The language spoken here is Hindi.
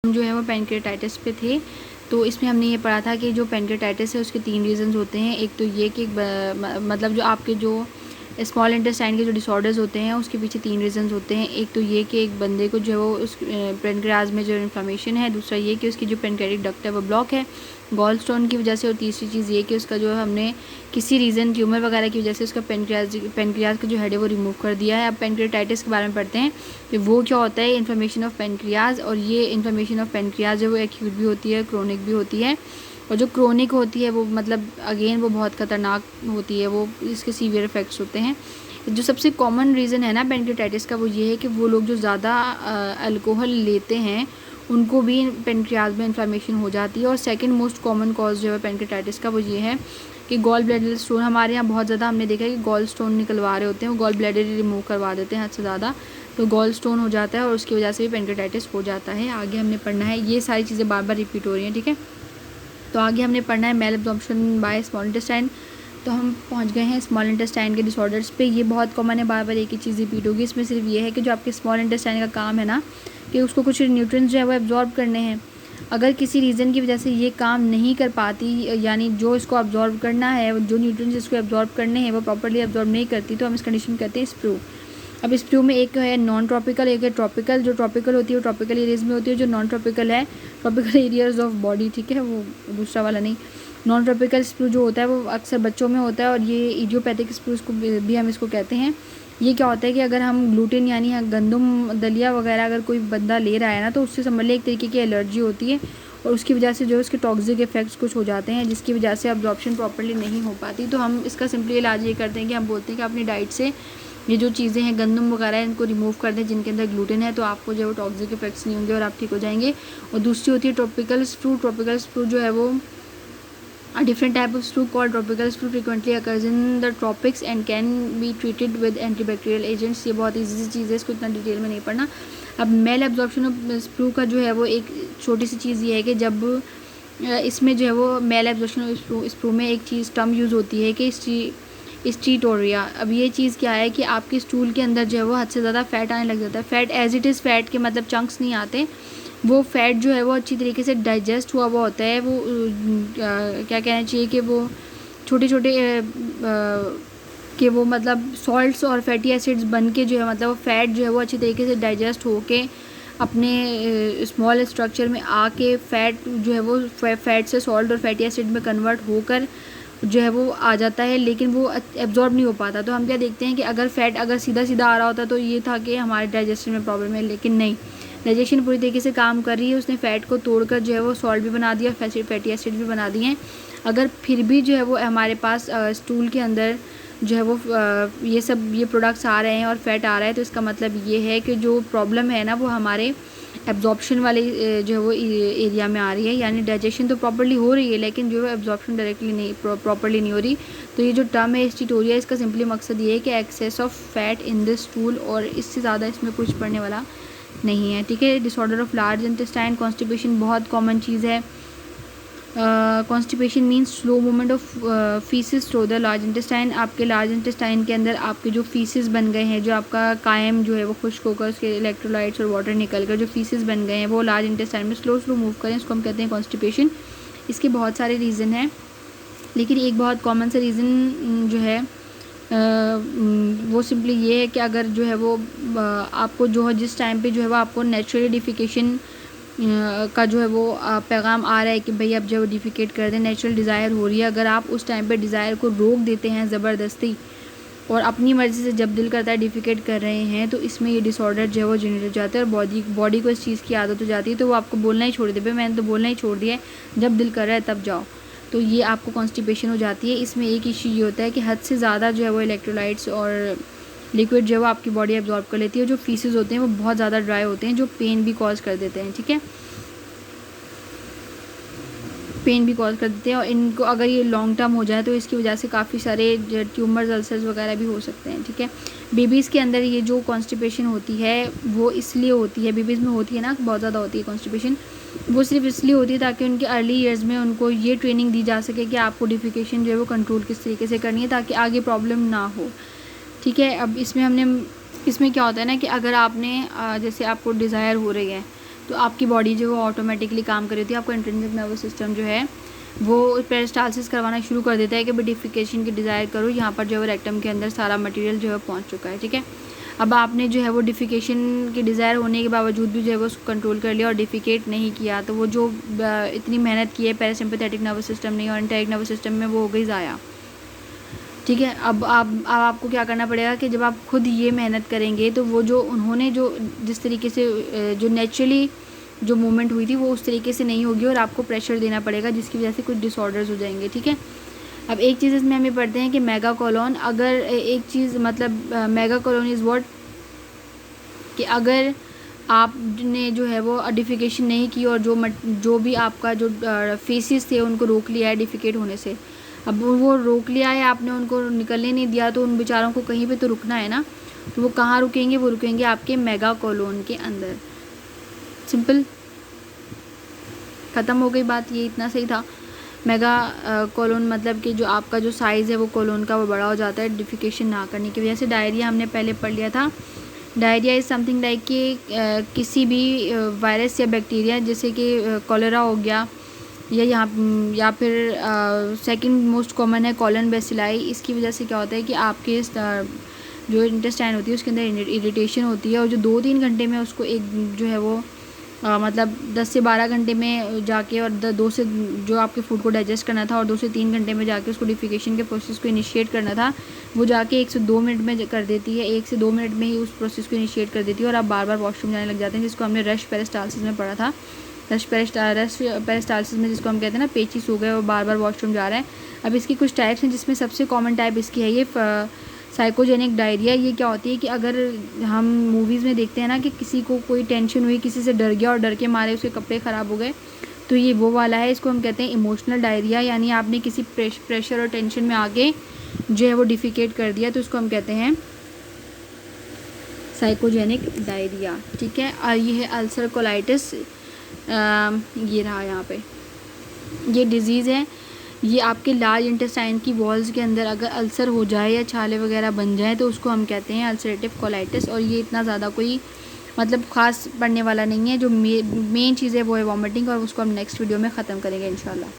हम जो है वो पैनक्रेटाइटिस पे थे। तो इसमें हमने ये पढ़ा था कि जो पैनक्रेटाइटिस है उसके 3 रीज़न्स होते हैं। एक तो ये कि मतलब जो आपके जो स्मॉल इंटेस्टाइन के जो डिसऑर्डर्स होते हैं उसके पीछे 3 रीज़न्स होते हैं। एक तो ये कि एक बंदे को जो है वो उस पैनक्रियाज में जो इन्फ्लेमेशन है, दूसरा ये कि उसकी जो पैनक्रेटिक डक्ट है वो ब्लॉक है गॉल स्टोन की वजह से, और तीसरी चीज़ ये कि उसका जो है हमने किसी रीज़न ट्यूमर वगैरह की वजह से उसका पैनक्रियाज का जो हेड है वो रिमूव कर दिया है। अब पैनक्रेटाइटिस के बारे में पढ़ते हैं कि वो क्या होता है। इन्फ्लेमेशन ऑफ पैनक्रियाज, और ये इन्फ्लेमेशन ऑफ पैनक्रियाज है वो एक्यूट भी होती है, क्रोनिक भी होती है। और जो क्रोनिक होती है वो मतलब अगेन वो बहुत ख़तरनाक होती है, वो इसके सीवियर इफ़ेक्ट्स होते हैं। जो सबसे कॉमन रीज़न है ना पैनक्रेटाइटिस का वो ये है कि वो लोग जो ज़्यादा अल्कोहल लेते हैं उनको भी पैनक्रियाज में इन्फ्लेमेशन हो जाती है। और सेकंड मोस्ट कॉमन कॉज जो है पैनक्रेटाइटिस का वो ये है कि गॉल ब्लैडर स्टोन, हमारे यहाँ बहुत ज़्यादा हमने देखा है कि गॉल स्टोन निकलवा रहे होते हैं, वो गॉल ब्लैडर रिमूव करवा देते हैं हद से ज़्यादा, तो गॉल स्टोन हो जाता है और उसकी वजह से भी पैनक्रेटाइटिस हो जाता है। आगे हमने पढ़ना है, ये सारी चीज़ें बार बार रिपीट हो रही हैं, ठीक है। तो आगे हमने पढ़ना है meal absorption by small intestine. तो हम पहुंच गए हैं स्मॉल इंटेस्टाइन के डिसऑर्डर्स पे। ये बहुत कॉमन है, बार बार एक ही चीज़ रिपीट होगी। इसमें सिर्फ ये है कि जो आपके स्मॉल इंटेस्टाइन का काम है ना कि उसको कुछ न्यूट्रिएंट्स जो है वो एब्जॉर्ब करने हैं। अगर किसी रीज़न की वजह से ये काम नहीं कर पाती, यानी जो इसको अब्जॉर्ब करना है, जो न्यूट्रिएंट्स इसको एब्जॉर्ब करने हैं वो प्रॉपर्ली एब्जॉर्ब नहीं करती, तो हम इस कंडीशन में कहते हैं स्प्रू। अब इस फ्लू में एक है नॉन ट्रॉपिकल, एक है ट्रॉपिकल। जो ट्रॉपिकल होती है वो ट्रॉपिकल एरियाज़ में होती है, जो नॉन ट्रॉपिकल है ट्रॉपिकल एरियाज़ ऑफ बॉडी, ठीक है, वो दूसरा वाला नहीं। नॉन ट्रॉपिकल स्प्रू जो होता है वो अक्सर बच्चों में होता है, और ये इडियोपैथिक स्प्रू को भी हम इसको कहते हैं। ये क्या होता है कि अगर हम ग्लूटेन यानी गंदम दलिया वगैरह अगर कोई बंदा ले रहा है ना, तो उससे समझ लें एक तरीके की एलर्जी होती है, और उसकी वजह से जो है उसके टॉक्सिक इफेक्ट्स कुछ हो जाते हैं, जिसकी वजह से अब्जॉर्प्शन प्रॉपर्ली नहीं हो पाती। तो हम इसका सिंपली इलाज ये करते हैं कि हम बोलते हैं कि अपनी डाइट से ये जो चीज़ें हैं गंदम वगैरह इनको रिमूव कर दें जिनके अंदर ग्लूटेन है, तो आपको जो है वो टॉक्सिक इफेक्ट्स नहीं होंगे और आप ठीक हो जाएंगे। और दूसरी होती है ट्रॉपिकल स्प्रू। ट्रॉपिकल स्प्रू जो है वो A different type of sprue called tropical sprue frequently occurs in the tropics and can be treated with antibacterial agents। ये बहुत ईजी सी चीज़ है, इसको इतना डिटेल में नहीं पढ़ना। अब मेल एब्जॉर्प्शन ऑफ स्प्रू का जो है वो एक छोटी सी चीज़ ये है कि जब इसमें जो है वो मेल एब्जॉर्प्शन ऑफ स्प्रू में एक चीज़ टर्म यूज़ होती है कि स्टीटोरिया। अब ये चीज़ क्या है कि आपके स्टूल के अंदर जो है वो हद से ज़्यादा फैट आने लग जाता है। Fat as it is fat के मतलब चंक्स नहीं आते, वो फैट जो है वो अच्छी तरीके से डाइजेस्ट हुआ हुआ होता है। वो क्या कहना चाहिए कि वो छोटे छोटे कि वो मतलब सॉल्ट्स और फैटी एसिड्स बन के जो है मतलब वो फैट जो है वो अच्छी तरीके से डाइजेस्ट होके अपने स्मॉल स्ट्रक्चर में आके फैट जो है वो फैट से सॉल्ट और फैटी एसिड में कन्वर्ट होकर जो है वो आ जाता है, लेकिन वो एब्जॉर्ब नहीं हो पाता। तो हम क्या देखते हैं कि अगर फैट अगर सीधा सीधा आ रहा होता तो ये था कि हमारे डाइजेशन में प्रॉब्लम है, लेकिन नहीं, डाइजेशन पूरी तरीके से काम कर रही है। उसने फ़ैट को तोड़कर जो है वो सॉल्ट भी बना दिया, फैटी एसिड भी बना दिए हैं। अगर फिर भी जो है वो हमारे पास स्टूल के अंदर जो है वो ये प्रोडक्ट्स आ रहे हैं और फैट आ रहा है, तो इसका मतलब ये है कि जो प्रॉब्लम है ना वो हमारे एब्जॉर्प्शन वाले जो है वो एरिया में आ रही है। यानी डाइजेशन तो प्रॉपर्ली हो रही है लेकिन जो है एब्जॉर्प्शन डायरेक्टली नहीं प्रॉपर्ली नहीं हो रही। तो ये जो टर्म है स्टीटोरिया, इसका सिंपली मकसद ये है कि excess of fat in the stool, और इससे ज़्यादा इसमें कुछ पढ़ने वाला नहीं है, ठीक है। Disorder of large intestine, constipation बहुत कॉमन चीज़ है। Constipation means slow movement of faeces through the large intestine. आपके लार्ज इंटेस्टाइन के अंदर आपके जो फीसिस बन गए हैं, जो आपका कायम जो है वो खुश्क होकर उसके इलेक्ट्रोलाइट्स और वाटर निकल कर जो फीसिस बन गए हैं वो लार्ज इंटेस्टाइन में स्लो मूव करें, इसको हम कहते हैं कॉन्स्टिपेशन। इसके बहुत सारे रीज़न हैं, लेकिन एक बहुत कॉमन सा रीज़न जो है वो सिंपली ये है कि अगर जो है वो आपको जो है जिस टाइम पे जो है वो आपको नेचुरली डिफिकेशन का जो है वो पैगाम आ रहा है कि भाई अब जो डिफिकेट कर दें, नेचुरल डिज़ायर हो रही है, अगर आप उस टाइम पे डिज़ायर को रोक देते हैं ज़बरदस्ती और अपनी मर्ज़ी से जब दिल करता है डिफिकेट कर रहे हैं, तो इसमें ये डिसऑर्डर जो है वो जनरेट हो जाता है और बॉडी को इस चीज़ की आदत हो जाती है, तो वो आपको बोलना ही छोड़ दे, भाई मैंने तो बोलना ही छोड़ दिया है, जब दिल कर रहा है तब जाओ, तो ये आपको कॉन्स्टिपेशन हो जाती है। इसमें एक इशू ये होता है कि हद से ज़्यादा जो है वो इलेक्ट्रोलाइट्स और लिक्विड जो है वो आपकी बॉडी एब्जॉर्ब कर लेती है, जो फीसेस होते हैं वो बहुत ज़्यादा ड्राई होते हैं, जो पेन भी कॉज कर देते हैं, ठीक है, पेन भी कॉज कर देते हैं। और इनको अगर ये लॉन्ग टर्म हो जाए तो इसकी वजह से काफ़ी सारे ट्यूमर्स, अल्सर्स वगैरह भी हो सकते हैं, ठीक है। बेबीज़ के अंदर ये जो कॉन्स्टिपेशन होती है वो इसलिए होती है, बेबीज़ में होती है ना, बहुत ज़्यादा होती है कॉन्स्टिपेशन, वो सिर्फ इसलिए होती है ताकि उनके अर्ली ईयर्स में उनको ये ट्रेनिंग दी जा सके कि आपको डिफिकेशन जो है वो कंट्रोल किस तरीके से करनी है ताकि आगे प्रॉब्लम ना हो, ठीक है। अब इसमें क्या होता है ना कि अगर आपने जैसे आपको डिज़ायर हो रही है तो आपकी बॉडी जो है ऑटोमेटिकली काम कर रही होती है, आपका इंट्रिंसिक नर्वस सिस्टम जो है वो पेरिस्टालसिस करवाना शुरू कर देता है कि भाई डिफिकेशन की डिज़ायर करो, यहाँ पर जो है रेक्टम के अंदर सारा मटेरियल जो है पहुँच चुका है, ठीक है। अब आपने जो है वो डिफिकेशन की डिज़ायर होने के बावजूद भी जो है वो उसको कंट्रोल कर लिया और डिफिकेट नहीं किया, तो वो जो इतनी मेहनत की है पैरासिम्पैथेटिक नर्वस सिस्टम ने और एंटेरिक नर्वस सिस्टम में, वो हो गई ज़ाया, ठीक है। अब आपको क्या करना पड़ेगा कि जब आप खुद ये मेहनत करेंगे तो वो जो उन्होंने जो जिस तरीके से जो नेचुरली जो मूवमेंट हुई थी वो उस तरीके से नहीं होगी और आपको प्रेशर देना पड़ेगा, जिसकी वजह से कुछ डिसऑर्डर्स हो जाएंगे, ठीक है। अब एक चीज़ इसमें हमें पढ़ते हैं कि मेगा कोलोन, अगर एक चीज़ मतलब मेगा कोलोन इज़ व्हाट, कि अगर आपने जो है वो डिफिकेशन नहीं की और जो भी आपका जो फेसेस थे उनको रोक लिया है डिफिकेट होने से, अब वो रोक लिया है आपने, उनको निकलने नहीं दिया, तो उन बेचारों को कहीं पे तो रुकना है ना, तो वो कहाँ रुकेंगे, वो रुकेंगे आपके मेगा कोलोन के अंदर। सिंपल, ख़त्म हो गई बात, ये इतना सही था। मेगा कोलोन मतलब कि जो आपका जो साइज़ है वो कोलोन का वो बड़ा हो जाता है डिफिकेशन ना करने की वजह से। डायरिया हमने पहले पढ़ लिया था। डायरिया इज़ समथिंग लाइक कि किसी भी वायरस या बैक्टीरिया, जैसे कि कॉलेरा हो गया या फिर सेकंड मोस्ट कॉमन है कॉलन बेसिलाई। इसकी वजह से क्या होता है कि आपके जो इंटेस्टाइन होती है उसके अंदर इरिटेशन होती है और जो 2-3 घंटे में उसको एक जो है वो मतलब 10 से 12 घंटे में जाके और 2 से जो आपके फूड को डाइजेस्ट करना था और 2 से 3 घंटे में जाके उसको डिफिकेशन के प्रोसेस को इनिशिएट करना था, वो जाके 1 से 2 मिनट में कर देती है। 1 से 2 मिनट में ही उस प्रोसेस को इनिशिएट कर देती है और आप बार बार वॉशरूम जाने लग जाते हैं, जिसको हमने रश पेरिस्टालसिस में पढ़ा था। रश पेरिस्टालसिस में जिसको हम कहते हैं ना पेचिस हो गए और बार बार वॉशरूम जा रहा है। अब इसकी कुछ टाइप्स हैं, जिसमें सबसे कॉमन टाइप इसकी है ये साइकोजेनिक डायरिया। ये क्या होती है कि अगर हम मूवीज़ में देखते हैं ना कि किसी को कोई टेंशन हुई, किसी से डर गया और डर के मारे उसके कपड़े ख़राब हो गए, तो ये वो वाला है। इसको हम कहते हैं इमोशनल डायरिया, यानी आपने किसी प्रेशर और टेंशन में आके जो है वो डिफिकेट कर दिया, तो उसको हम कहते हैं साइकोजेनिक डायरिया, ठीक है। और ये है अल्सर कोलाइटिस, ये रहा यहाँ पे, ये डिज़ीज़ है। ये आपके लार्ज इंटेस्टाइन की वॉल्स के अंदर अगर अल्सर हो जाए या छाले वगैरह बन जाए तो उसको हम कहते हैं अल्सरेटिव कोलाइटिस। और ये इतना ज़्यादा कोई मतलब ख़ास पढ़ने वाला नहीं है। जो मेन चीज़ है वो है वॉमिटिंग, और उसको हम नेक्स्ट वीडियो में ख़त्म करेंगे इंशाल्लाह।